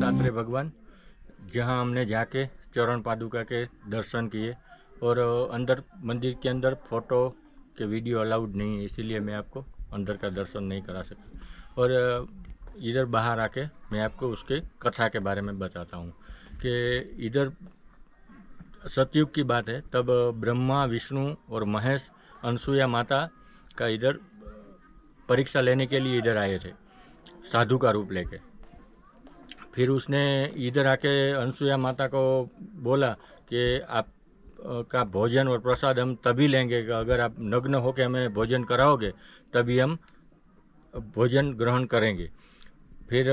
दत्तात्रेय भगवान, जहां हमने जाके चरण पादुका के दर्शन किए। और अंदर मंदिर के अंदर फ़ोटो के वीडियो अलाउड नहीं है, इसीलिए मैं आपको अंदर का दर्शन नहीं करा सका। और इधर बाहर आके मैं आपको उसके कथा के बारे में बताता हूँ कि इधर सतयुग की बात है, तब ब्रह्मा, विष्णु और महेश अनसुया माता का इधर परीक्षा लेने के लिए इधर आए थे, साधु का रूप लेके। फिर उसने इधर आके अनसुया माता को बोला कि आप का भोजन और प्रसाद हम तभी लेंगे कि अगर आप नग्न होकर हमें भोजन कराओगे, तभी हम भोजन ग्रहण करेंगे। फिर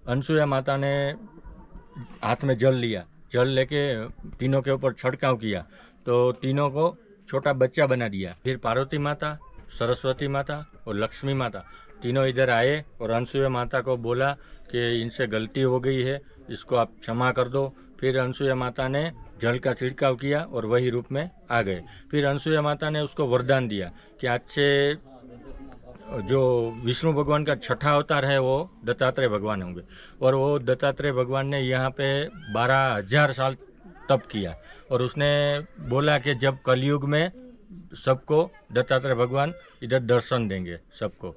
अनसुया माता ने हाथ में जल लिया, जल लेके तीनों के ऊपर छिड़काव किया, तो तीनों को छोटा बच्चा बना दिया। फिर पार्वती माता, सरस्वती माता और लक्ष्मी माता तीनों इधर आए और अनसुया माता को बोला कि इनसे गलती हो गई है, इसको आप क्षमा कर दो। फिर अनसुया माता ने जल का छिड़काव किया और वही रूप में आ गए। फिर अनसुया माता ने उसको वरदान दिया कि आज से जो विष्णु भगवान का छठा अवतार है वो दत्तात्रेय भगवान होंगे। और वो दत्तात्रेय भगवान ने यहाँ पे 12,000 साल तप किया। और उसने बोला कि जब कलयुग में सबको दत्तात्रेय भगवान इधर दर्शन देंगे सबको।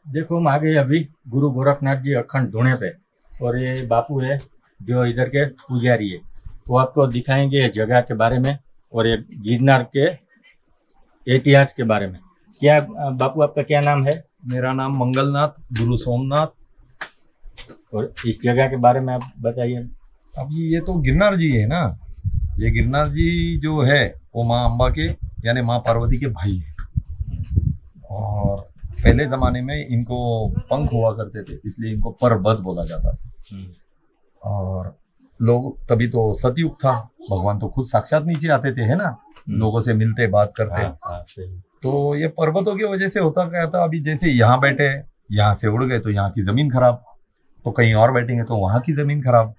देखो हम आ गए अभी गुरु गोरखनाथ जी अखंड धुणे पे, और ये बापू है जो इधर के पुजारी है, वो आपको दिखाएंगे जगह के बारे में और ये गिरनार के इतिहास के बारे में। क्या बापू आपका क्या नाम है? मेरा नाम मंगलनाथ गुरु सोमनाथ। और इस जगह के बारे में आप बताइए। अब ये तो गिरनार जी है ना, ये गिरनार जी जो है वो माँ अम्बा के यानी माँ पार्वती के भाई है। और पहले जमाने में इनको पंख हुआ करते थे, इसलिए इनको पर्वत बोला जाता था। और लोग तभी तो सतयुग था, भगवान तो खुद साक्षात नीचे आते थे, है ना, लोगों से मिलते बात करते। तो ये पर्वतों की वजह से होता क्या था, अभी जैसे यहाँ बैठे, यहाँ से उड़ गए तो यहाँ की जमीन खराब, तो कहीं और बैठेंगे तो वहां की जमीन खराब।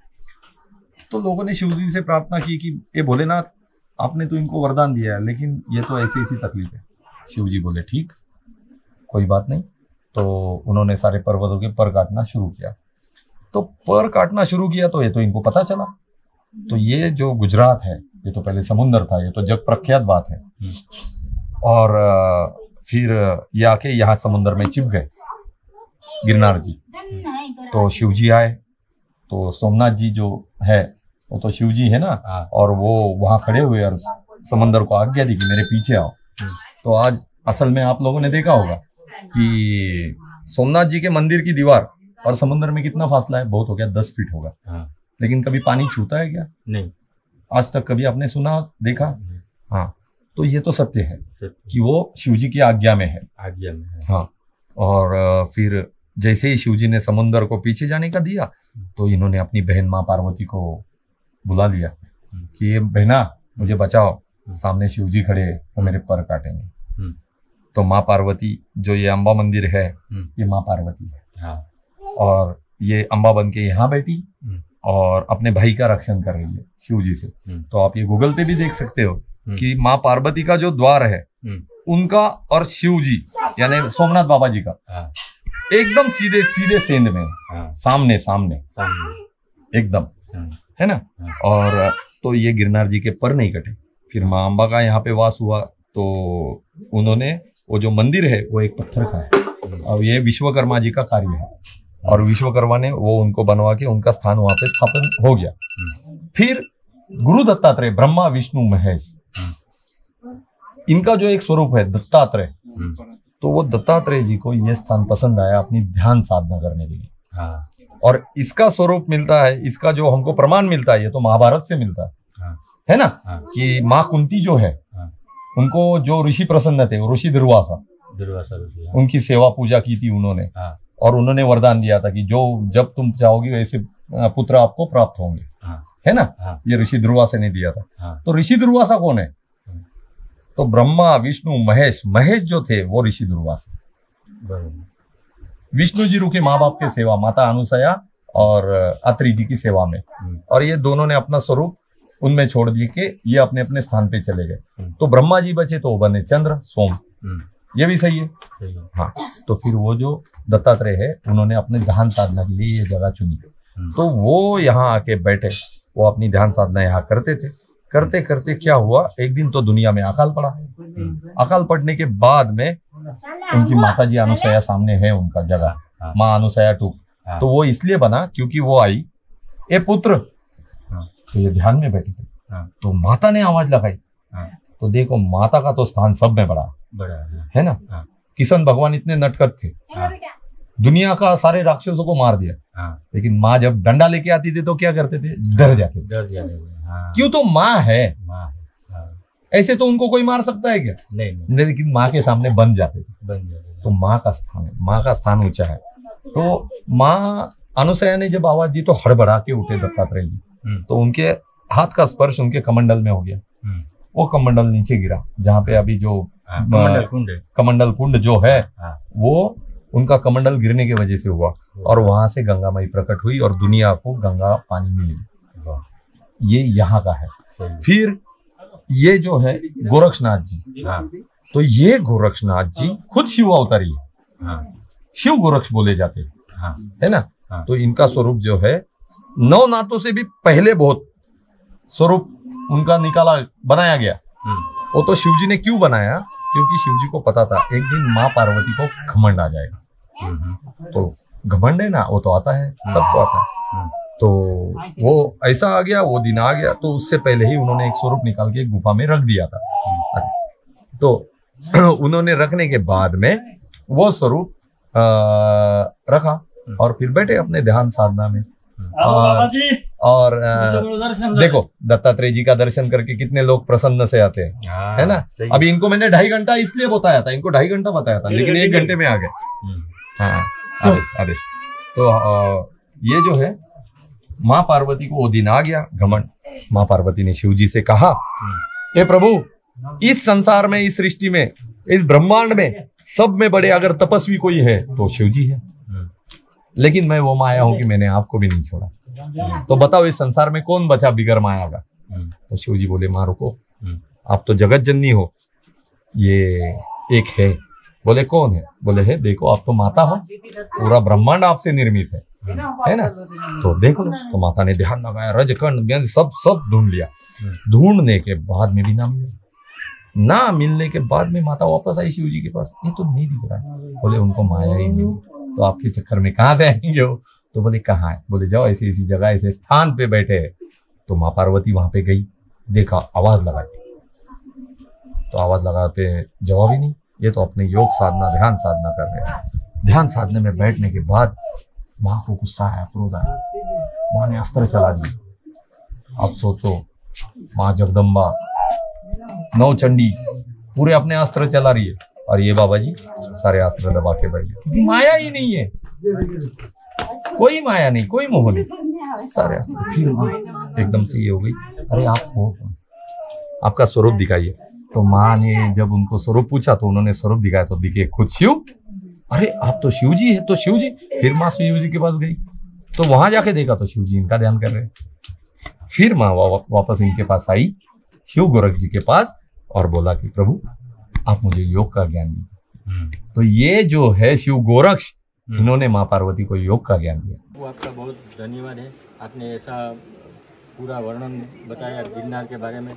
तो लोगों ने शिव जी से प्रार्थना की कि ये भोलेनाथ, आपने तो इनको वरदान दिया है, लेकिन ये तो ऐसी ऐसी तकलीफ है। शिव जी बोले ठीक, कोई बात नहीं। तो उन्होंने सारे पर्वतों के पर काटना शुरू किया। तो पर काटना शुरू किया तो ये तो इनको पता चला, तो ये जो गुजरात है ये तो पहले समुद्र था, ये तो जग प्रख्यात बात है। और फिर ये आके यहाँ समुद्र में चिप गए गिरनार जी। तो शिव जी आए, तो सोमनाथ जी जो है वो तो शिव जी है ना, और वो वहां खड़े हुए और समंदर को आज्ञा दी कि मेरे पीछे आओ। तो आज असल में आप लोगों ने देखा होगा कि सोमनाथ जी के मंदिर की दीवार और समुद्र में कितना फासला है, बहुत हो गया, 10 फीट होगा। लेकिन कभी पानी छूता है क्या? नहीं, आज तक कभी आपने सुना, देखा? हाँ, तो ये तो सत्य है कि वो शिव जी की आज्ञा में है, आज्ञा में है। हाँ, और फिर जैसे ही शिव जी ने समुद्र को पीछे जाने का दिया, तो इन्होंने अपनी बहन माँ पार्वती को बुला लिया कि ये बहना मुझे बचाओ, सामने शिव जी खड़े हैं, वो मेरे पर काटेंगे। तो माँ पार्वती, जो ये अम्बा मंदिर है, ये माँ पार्वती है। हाँ। और ये अम्बा बन के यहाँ बैठी और अपने भाई का रक्षण कर रही है शिव जी से। तो आप ये गूगल पे भी देख सकते हो कि माँ पार्वती का जो द्वार है उनका और शिव जी यानी सोमनाथ बाबा जी का एकदम सीधे सीधे सेंध में, सामने सामने एकदम, है ना। और तो ये गिरनार जी के पर नहीं कटे। फिर माँ अम्बा का यहाँ पे वास हुआ, तो उन्होंने वो जो मंदिर है वो एक पत्थर का है, और ये विश्वकर्मा जी का कार्य है, और विश्वकर्मा ने वो उनको बनवा के उनका स्थान वहां पे स्थापन हो गया। फिर गुरु दत्तात्रेय, ब्रह्मा विष्णु महेश, इनका जो एक स्वरूप है दत्तात्रेय, तो वो दत्तात्रेय जी को ये स्थान पसंद आया अपनी ध्यान साधना करने के लिए। और इसका स्वरूप मिलता है, इसका जो हमको प्रमाण मिलता है, ये तो महाभारत से मिलता है ना, कि माँ कुंती जो है उनको जो ऋषि प्रसन्न थे, वो ऋषि दुर्वासा, दुर्वासा ऋषि, हाँ। उनकी सेवा पूजा की थी उन्होंने, हाँ। और उन्होंने वरदान दिया था कि जो जब तुम चाहोगे वैसे पुत्र आपको प्राप्त होंगे, हाँ। है ना। हाँ। ये ऋषि दुर्वासा ने दिया था। हाँ। तो ऋषि दुर्वासा कौन है? तो ब्रह्मा विष्णु महेश, महेश जो थे वो ऋषि दुर्वासा। विष्णु जी रुके माँ बाप के सेवा, माता अनुसया और अत्रि जी की सेवा में, और ये दोनों ने अपना स्वरूप उनमें छोड़ दिए कि ये अपने अपने स्थान पे चले गए। तो ब्रह्मा जी बचे तो वो बने चंद्र सोम, ये भी सही है। हाँ, तो फिर वो जो दत्तात्रेय है उन्होंने अपने ध्यान साधना के लिए ये जगह चुनी, तो वो यहाँ आके बैठे, वो अपनी ध्यान साधना यहाँ करते थे। करते करते क्या हुआ, एक दिन तो दुनिया में अकाल पड़ा। अकाल पड़ने के बाद में उनकी माता जी अनुसया सामने है उनका जगह, माँ अनुसया टू, तो वो इसलिए बना क्योंकि वो आई, ए पुत्र, तो ये ध्यान में बैठे थे। तो माता ने आवाज लगाई, तो देखो माता का तो स्थान सब में बड़ा है ना। किशन भगवान इतने नटखट थे, दुनिया का सारे राक्षसों को मार दिया, लेकिन माँ जब डंडा लेके आती थी तो क्या करते थे, डर जाते थे। क्यों, तो माँ है, ऐसे तो उनको कोई मार सकता है क्या? नहीं, लेकिन माँ के सामने बन जाते थे। तो माँ का स्थान है, माँ का स्थान ऊंचा है। तो माँ अनुसया ने जब आवाज दी तो हड़बड़ा के उठे दत्तात्रेय जी, तो उनके हाथ का स्पर्श उनके कमंडल में हो गया। वो कमंडल नीचे गिरा, जहाँ पे अभी जो कमंडल कुंड जो है, वो उनका कमंडल गिरने की वजह से हुआ, और वहां से गंगा माई प्रकट हुई और दुनिया को गंगा पानी मिली। ये यहाँ का है। फिर ये जो है गोरक्षनाथ जी, तो ये गोरक्षनाथ जी खुद शिव अवतारी है, शिव गोरक्ष बोले जाते हैं, है ना। तो इनका स्वरूप जो है नवनाथों से भी पहले बहुत स्वरूप उनका निकाला बनाया गया। वो तो शिव जी ने क्यों बनाया, क्योंकि शिव जी को पता था एक दिन माँ पार्वती को घमंड आ जाएगा। तो घमंड है ना, वो तो आता है, सबको आता है। तो वो ऐसा आ गया, वो दिन आ गया, तो उससे पहले ही उन्होंने एक स्वरूप निकाल के एक गुफा में रख दिया था। तो उन्होंने रखने के बाद में वो स्वरूप रखा और फिर बैठे अपने ध्यान साधना में। और देखो दत्तात्रेय जी का दर्शन करके कितने लोग प्रसन्न से आते हैं, है ना। अभी इनको मैंने 2.5 घंटा इसलिए बताया था, इनको 2.5 घंटा बताया था, लेकिन 1 घंटे में आ गए। हाँ, आदेश। तो ये जो है माँ पार्वती को वो दिन आ गया घमंड। माँ पार्वती ने शिव जी से कहा, हे प्रभु, इस संसार में, इस सृष्टि में, इस ब्रह्मांड में सब में बड़े अगर तपस्वी कोई है तो शिव जी है, लेकिन मैं वो माया हूं कि मैंने आपको भी नहीं छोड़ा। तो बताओ इस संसार में कौन बचा बिगर माया का? तो शिव जी बोले, माँ रुको, आप तो जगत जननी हो, ये एक है। बोले कौन है? बोले है, देखो आप तो माता हो, पूरा ब्रह्मांड आपसे निर्मित है ना। तो देखो, तो माता ने ध्यान लगाया, रजकंड व्यंज सब ढूंढ लिया। ढूंढने के बाद में भी ना मिलने के बाद में माता वापस आई शिव जी के पास, ये तो नहीं दिख रहा है। बोले उनको माया ही नहीं, तो आपके चक्कर में कहाँ से आएंगे वो? तो बोले कहाँ है? बोले जाओ ऐसी जगह, ऐसे स्थान पे बैठे है। तो माँ पार्वती वहां पे गई, देखा, आवाज लगाई, तो आवाज लगाते जवाब ही नहीं। ये तो अपने योग साधना, ध्यान साधना कर रहे हैं। ध्यान साधने में बैठने के बाद माँ को गुस्सा आया, क्रोध आया, माँ ने अस्त्र चला दिया। अब सोचो, माँ जगदम्बा नवचंडी पूरे अपने अस्त्र चला रही है, और ये बाबा जी सारे अस्त्र दबा के बैठ गए, क्योंकि माया ही नहीं है, कोई माया नहीं, कोई मोह नहीं, सारे अस्त्र। फिर माँ एकदम से ये हो गई, अरे आप हो, आपका स्वरूप दिखाइए। तो माँ ने जब उनको स्वरूप पूछा तो उन्होंने स्वरूप दिखाया, तो दिखे खुद शिव। अरे आप तो शिव जी है, तो शिव जी। फिर माँ शिव जी के पास गई, तो वहां जाके देखा तो शिव जी इनका ध्यान कर रहे। फिर माँ वापस इनके पास आई, शिव गोरख जी के पास, और बोला कि प्रभु आप मुझे योग का ज्ञान दीजिए। तो ये जो है शिव गोरक्ष, इन्होंने माँ पार्वती को योग का ज्ञान दिया। वो आपका बहुत धन्यवाद है, आपने ऐसा पूरा वर्णन बताया गिरनार के बारे में।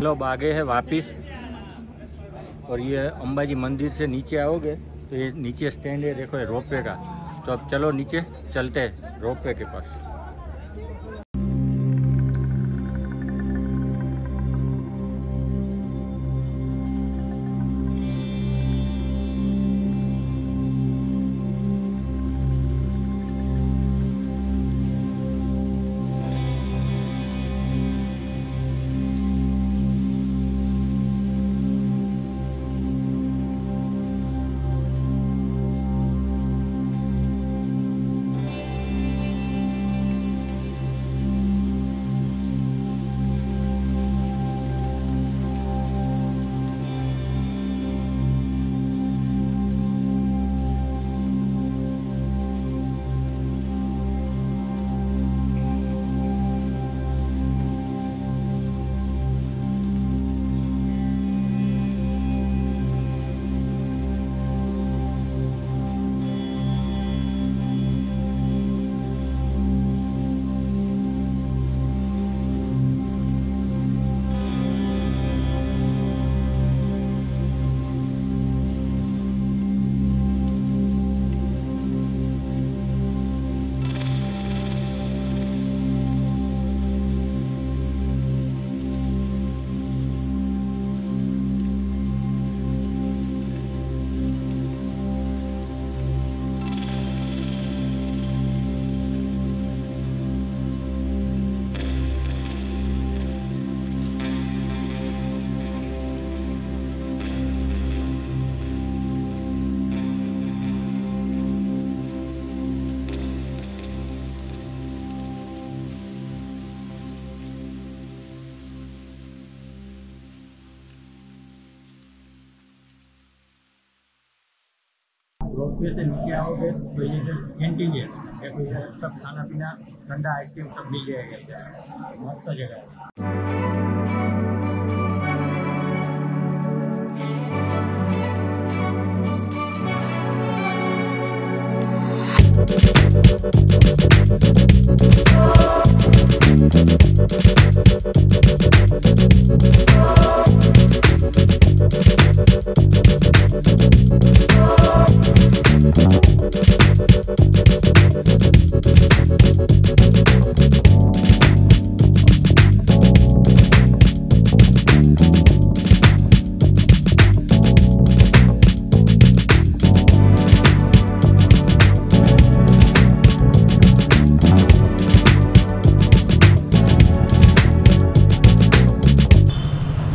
अब आगे है वापिस, और ये अंबाजी मंदिर से नीचे आओगे तो ये नीचे स्टैंड है, देखो ये रोपवे का। तो अब चलो नीचे चलते हैं रोपवे के पास। रोपवे से नीचे आओगे तो ये जो कैंटीन है, देखो इधर सब खाना पीना, ठंडा आइसक्रीम सब मिल जाएगा इधर। मस्त जगह है।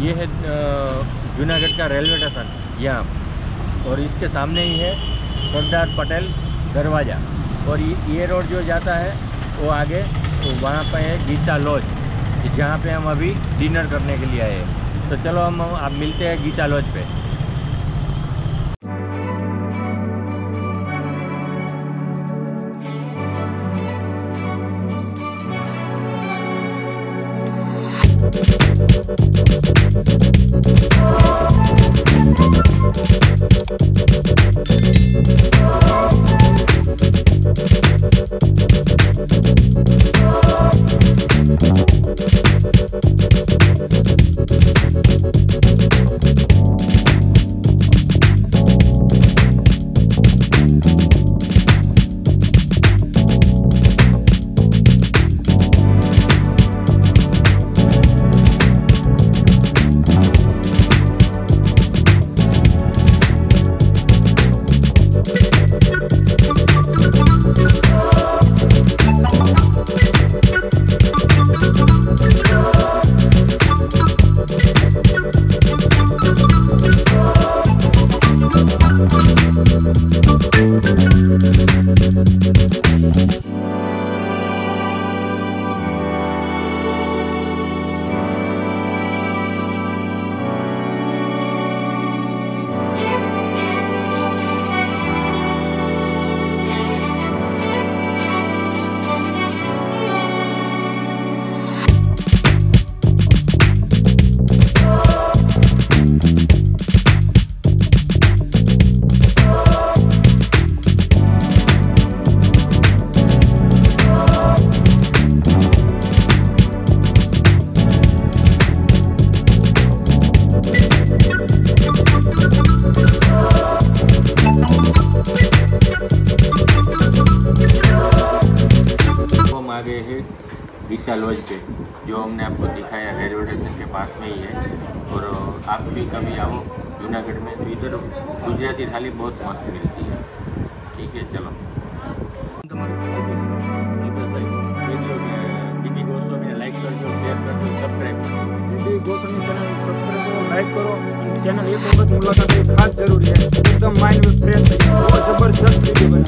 ये है जूनागढ़ का रेलवे स्टेशन यहाँ, और इसके सामने ही है सरदार पटेल दरवाज़ा, और ये रोड जो जाता है वो आगे, तो वहाँ पे है गीता लॉज, जहाँ पे हम अभी डिनर करने के लिए आए हैं। तो चलो हम आप मिलते हैं गीता लॉज पे। आगे है गीता लॉज पे, जो हमने आपको दिखाया रेलवे स्टेशन के पास में ही है। और आप भी कभी आओ जूनागढ़ में तो इधर गुजराती थाली बहुत मस्त मिलती है। ठीक है, चलो। दीदी गोस्वामी लाइक कर दो, शेयर कर दो, सब्सक्राइब कर दो। दीदी गोस्वामी चैनल सब्सक्राइब करो, लाइक करो। चैनल एक वक्त मुलाकात खास जरूरी है, एकदम माइंड में फ्रेश है, बहुत जबरदस्त वीडियो बना।